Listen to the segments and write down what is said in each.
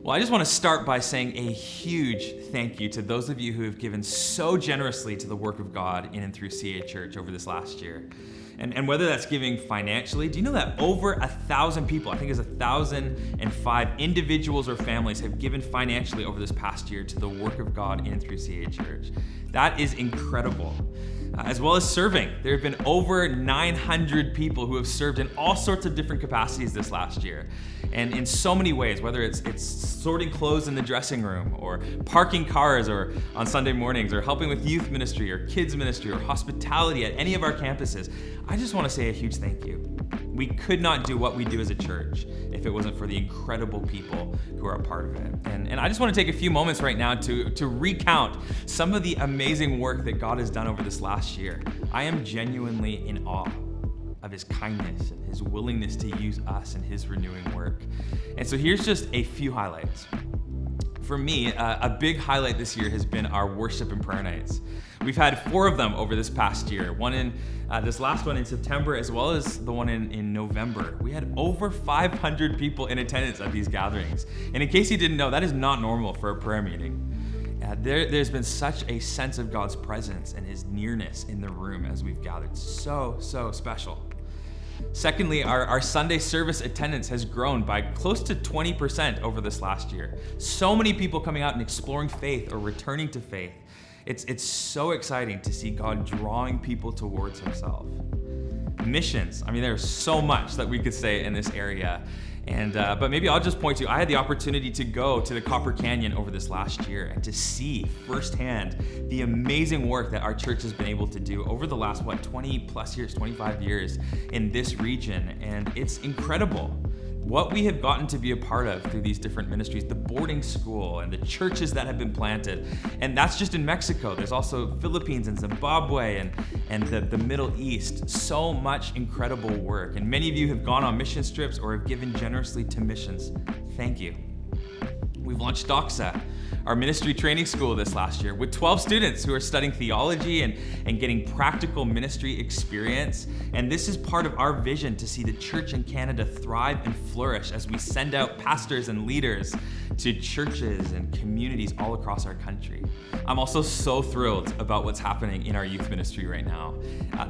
Well, I just want to start by saying a huge thank you to those of you who have given so generously to the work of God in and through CA Church over this last year. And whether that's giving financially, do you know that over 1,000 people, I think it's 1,005 individuals or families have given financially over this past year to the work of God in and through CA Church. That is incredible. As well as serving. There have been over 900 people who have served in all sorts of different capacities this last year. And in so many ways, whether it's sorting clothes in the dressing room, or parking cars or on Sunday mornings, or helping with youth ministry or kids ministry or hospitality at any of our campuses, I just want to say a huge thank you. We could not do what we do as a church if it wasn't for the incredible people who are a part of it. And I just want to take a few moments right now to recount some of the amazing work that God has done over this last year. I am genuinely in awe of his kindness and his willingness to use us in his renewing work. And so here's just a few highlights. For me, a big highlight this year has been our worship and prayer nights. We've had 4 of them over this past year. One in this last one in September, as well as the one in November. We had over 500 people in attendance at these gatherings. And in case you didn't know, that is not normal for a prayer meeting. There's been such a sense of God's presence and his nearness in the room as we've gathered. So special. Secondly, our Sunday service attendance has grown by close to 20% over this last year. So many people coming out and exploring faith or returning to faith. It's so exciting to see God drawing people towards himself. Missions, there's so much that we could say in this area. But maybe I'll just point to, I had the opportunity to go to the Copper Canyon over this last year and to see firsthand the amazing work that our church has been able to do over the last, 20 plus years, 25 years in this region. And it's incredible what we have gotten to be a part of through these different ministries, the boarding school and the churches that have been planted. And that's just in Mexico. There's also Philippines and Zimbabwe and the Middle East. So much incredible work. And many of you have gone on mission trips or have given generously to missions. Thank you. We've launched Doxa, our ministry training school this last year, with 12 students who are studying theology and getting practical ministry experience. And this is part of our vision to see the church in Canada thrive and flourish as we send out pastors and leaders to churches and communities all across our country. I'm also so thrilled about what's happening in our youth ministry right now.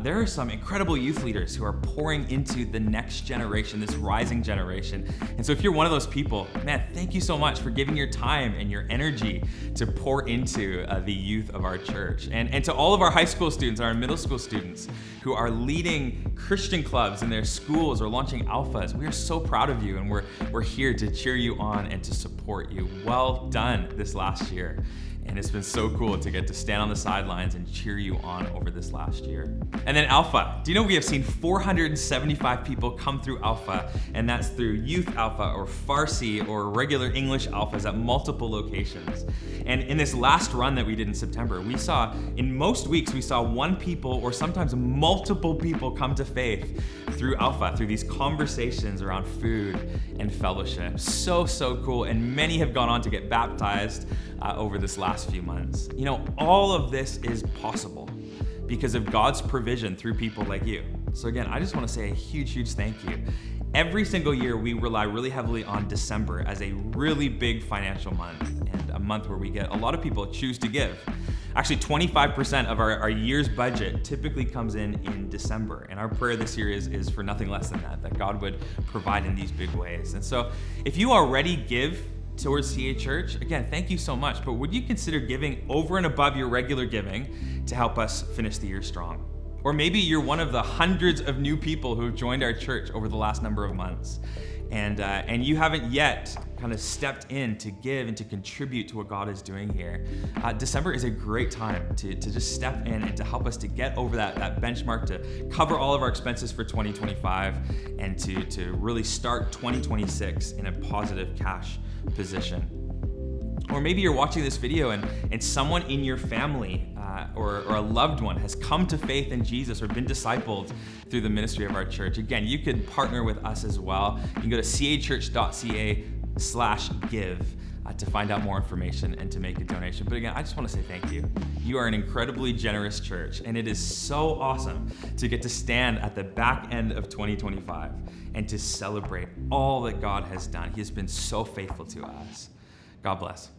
There are some incredible youth leaders who are pouring into the next generation, this rising generation. And so if you're one of those people, man, thank you so much for giving your time and your energy to pour into the youth of our church. And to all of our high school students, our middle school students who are leading Christian clubs in their schools or launching alphas, we are so proud of you, and we're here to cheer you on and to support you. Well done this last year. And it's been so cool to get to stand on the sidelines and cheer you on over this last year. And then Alpha. Do you know we have seen 475 people come through Alpha, and that's through Youth Alpha or Farsi or regular English Alphas at multiple locations. And in this last run that we did in September, in most weeks, we saw 1 people or sometimes multiple people come to faith through Alpha, through these conversations around food and fellowship. So cool. And many have gone on to get baptized over this last few months. All of this is possible because of God's provision through people like you. So again, I just want to say a huge thank you. Every single year, we rely really heavily on December as a really big financial month, and a month where we get a lot of people choose to give. Actually, 25% of our year's budget typically comes in December. And our prayer this year is for nothing less than that God would provide in these big ways. And so if you already give towards CA Church, again, thank you so much. But would you consider giving over and above your regular giving to help us finish the year strong? Or maybe you're one of the hundreds of new people who have joined our church over the last number of months, and you haven't yet kind of stepped in to give and to contribute to what God is doing here. December is a great time to just step in and to help us to get over that benchmark, to cover all of our expenses for 2025, and to really start 2026 in a positive cash position. Or maybe you're watching this video and someone in your family or a loved one has come to faith in Jesus or been discipled through the ministry of our church. Again, you could partner with us as well. You can go to cachurch.ca/give to find out more information and to make a donation. But again, I just want to say thank you. You are an incredibly generous church, and it is so awesome to get to stand at the back end of 2025 and to celebrate all that God has done. He has been so faithful to us. God bless.